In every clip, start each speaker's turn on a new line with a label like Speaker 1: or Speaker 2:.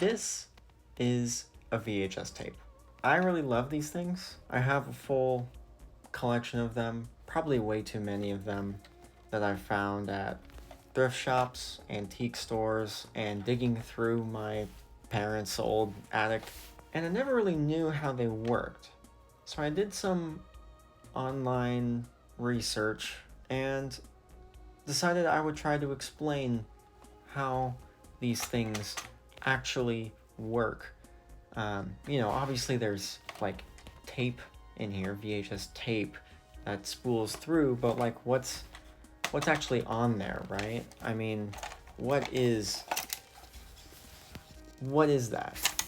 Speaker 1: This is a VHS tape. I really love these things. I have a full collection of them, probably way too many of them, that I've found at thrift shops, antique stores, and digging through my parents' old attic. And I never really knew how they worked. So I did some online research and decided I would try to explain how these things actually work. Obviously there's like tape in here, VHS tape that spools through, but like what's actually on there, right? I mean, what is that?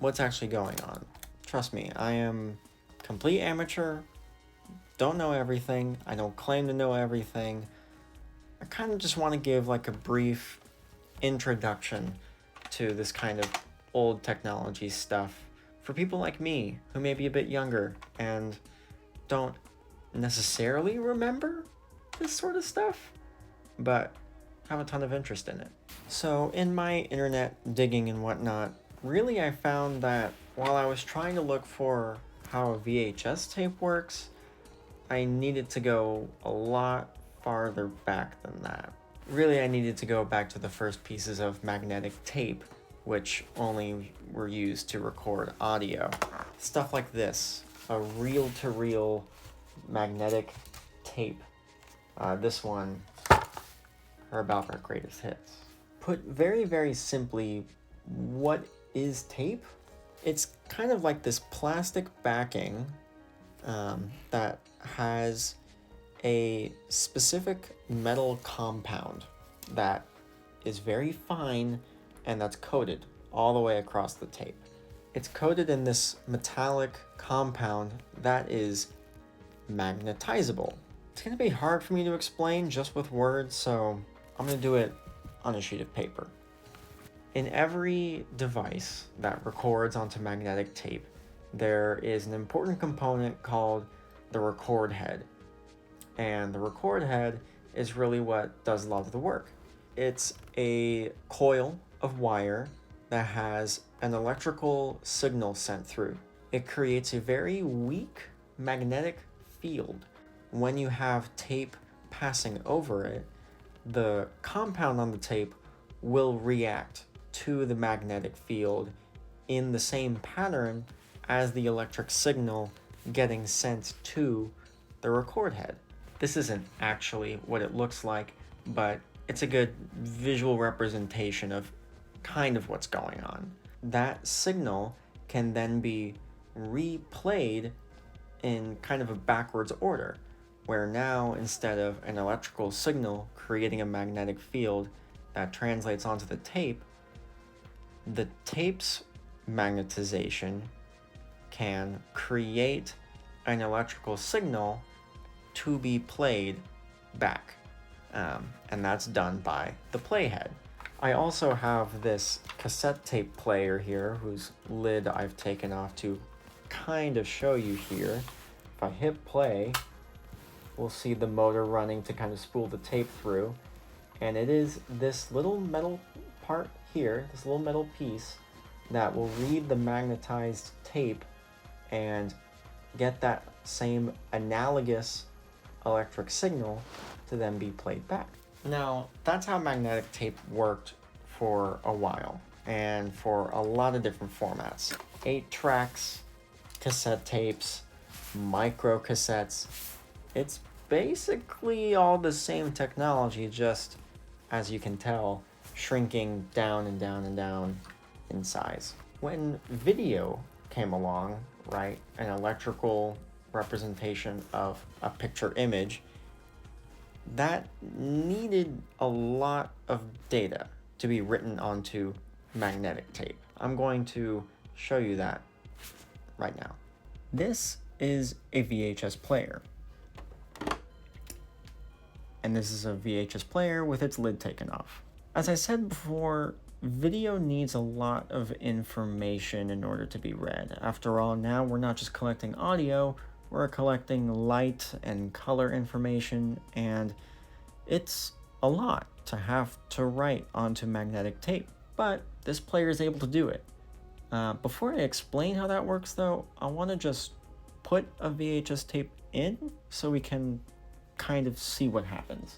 Speaker 1: What's actually going on? Trust me, I am complete amateur, don't know everything, I don't claim to know everything. I kind of just want to give like a brief introduction to this kind of old technology stuff for people like me who may be a bit younger and don't necessarily remember this sort of stuff, but have a ton of interest in it. So in my internet digging and whatnot, really I found that while I was trying to look for how a VHS tape works, I needed to go a lot farther back than that. Really, I needed to go back to the first pieces of magnetic tape, which only were used to record audio. Stuff like this, a reel-to-reel magnetic tape. This one are about our greatest hits. Put very, very simply, what is tape? It's kind of like this plastic backing that has a specific metal compound that is very fine and that's coated all the way across the tape. It's coated in this metallic compound that is magnetizable. It's going to be hard for me to explain just with words, so I'm going to do it on a sheet of paper. In every device that records onto magnetic tape, there is an important component called the record head. And the record head is really what does a lot of the work. It's a coil of wire that has an electrical signal sent through. It creates a very weak magnetic field. When you have tape passing over it, the compound on the tape will react to the magnetic field in the same pattern as the electric signal getting sent to the record head. This isn't actually what it looks like, but it's a good visual representation of kind of what's going on. That signal can then be replayed in kind of a backwards order, where now instead of an electrical signal creating a magnetic field that translates onto the tape's magnetization can create an electrical signal to be played back. And that's done by the playhead. I also have this cassette tape player here whose lid I've taken off to kind of show you here. If I hit play, we'll see the motor running to kind of spool the tape through. And it is this little metal part here, this little metal piece, that will read the magnetized tape and get that same analogous electric signal to then be played back. Now, that's how magnetic tape worked for a while, and for a lot of different formats. 8 tracks, cassette tapes, micro cassettes. It's basically all the same technology, just, as you can tell, shrinking down and down and down in size. When video came along, right, an electrical representation of a picture image, that needed a lot of data to be written onto magnetic tape. I'm going to show you that right now. This is a VHS player. And this is a VHS player with its lid taken off. As I said before, video needs a lot of information in order to be read. After all, now we're not just collecting audio, we're collecting light and color information, and it's a lot to have to write onto magnetic tape. But this player is able to do it. Before I explain how that works though, I want to just put a VHS tape in so we can kind of see what happens.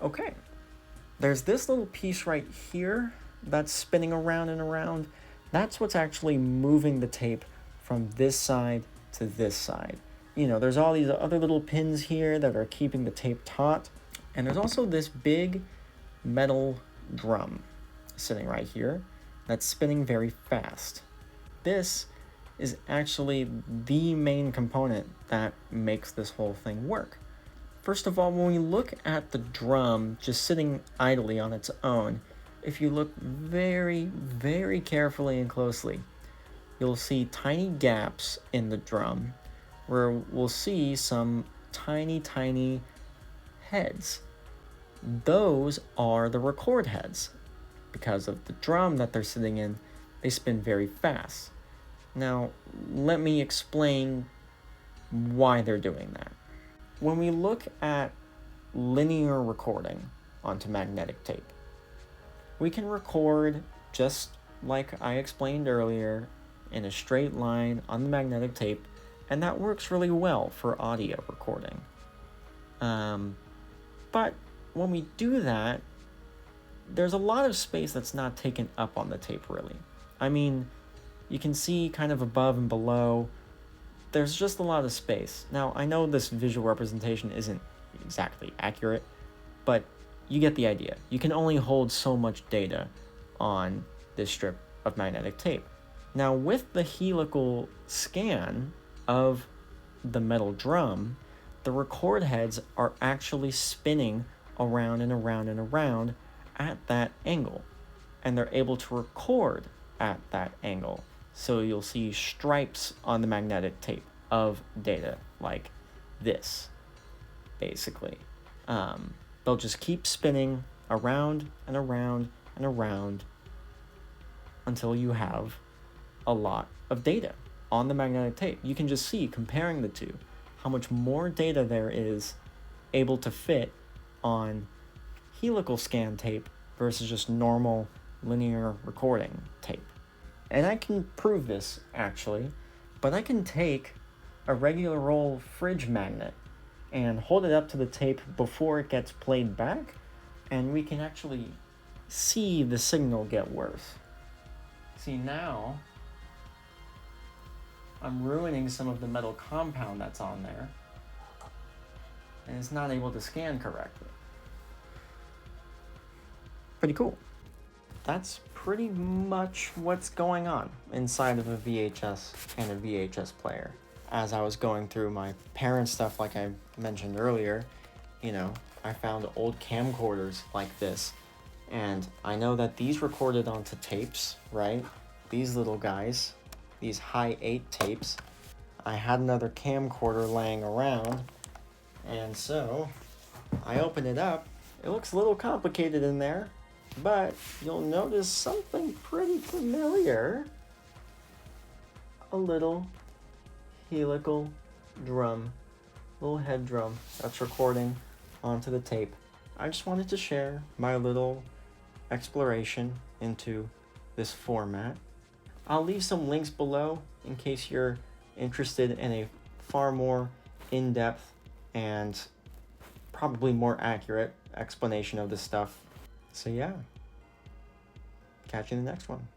Speaker 1: Okay, there's this little piece right here that's spinning around and around. That's what's actually moving the tape from this side to this side. You know, there's all these other little pins here that are keeping the tape taut. And there's also this big metal drum sitting right here that's spinning very fast. This is actually the main component that makes this whole thing work. First of all, when we look at the drum just sitting idly on its own, if you look very, very carefully and closely, you'll see tiny gaps in the drum where we'll see some tiny, tiny heads. Those are the record heads. Because of the drum that they're sitting in, they spin very fast. Now, let me explain why they're doing that. When we look at linear recording onto magnetic tape, we can record just like I explained earlier in a straight line on the magnetic tape, and that works really well for audio recording. But when we do that, there's a lot of space that's not taken up on the tape, really. I mean, you can see kind of above and below, there's just a lot of space. Now, I know this visual representation isn't exactly accurate, but you get the idea. You can only hold so much data on this strip of magnetic tape. Now, with the helical scan of the metal drum, the record heads are actually spinning around and around and around at that angle, and they're able to record at that angle. So you'll see stripes on the magnetic tape of data like this, basically. They'll just keep spinning around and around and around until you have a lot of data on the magnetic tape. You can just see, comparing the two, how much more data there is able to fit on helical scan tape versus just normal linear recording tape. And I can prove this, actually, but I can take a regular old fridge magnet and hold it up to the tape before it gets played back, and we can actually see the signal get worse. See, now I'm ruining some of the metal compound that's on there, and it's not able to scan correctly. Pretty cool. That's pretty much what's going on inside of a VHS and a VHS player. As I was going through my parents' stuff, like I mentioned earlier, you know, I found old camcorders like this. And I know that these recorded onto tapes, right? These little guys, these high 8 tapes. I had another camcorder laying around, and so I open it up. It looks a little complicated in there, but you'll notice something pretty familiar. A little helical drum, little head drum that's recording onto the tape. I just wanted to share my little exploration into this format. I'll leave some links below in case you're interested in a far more in-depth and probably more accurate explanation of this stuff. So yeah, catch you in the next one.